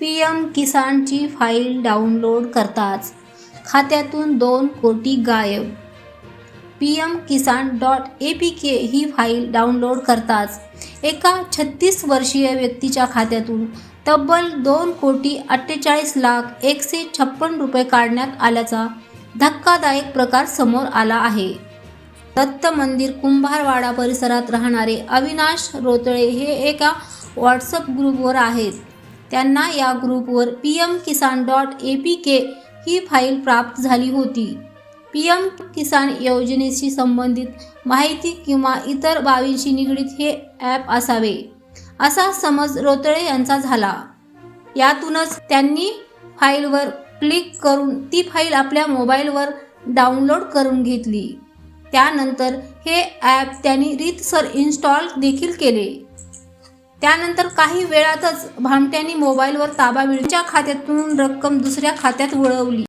PM किसानची file download करताच खात्यातून 2 कोटी गायब. pmkisan.apk ही फाईल डाउनलोड करताच एका 36 वर्षीय व्यक्तीच्या खात्यातून तब्बल 2,48,01,156 रुपये काढण्यात आल्याचा धक्कादायक प्रकार समोर आला आहे. दत्त मंदिर कुंभारवाडा परिसरात राहणारे अविनाश रोतळे हे एका व्हॉट्सअप ग्रुपवर आहेत. त्यांना या ग्रुपवर pmkisan.apk ही फाईल प्राप्त झाली होती. पीएम किसान योजनेशी संबंधित माहिती किंवा इतर बाबींशी निगडीत हे ॲप असावे, असा समज रोतळे यांचा झाला. यातूनच त्यांनी फाईलवर क्लिक करून ती फाईल आपल्या मोबाईलवर डाउनलोड करून घेतली. त्यानंतर हे ॲप त्यांनी रीतसर इन्स्टॉल देखील केले. त्यानंतर काही वेळातच भामट्यांनी मोबाईलवर ताबा मिळवून त्यांच्या खात्यातून रक्कम दुसऱ्या खात्यात वळवली.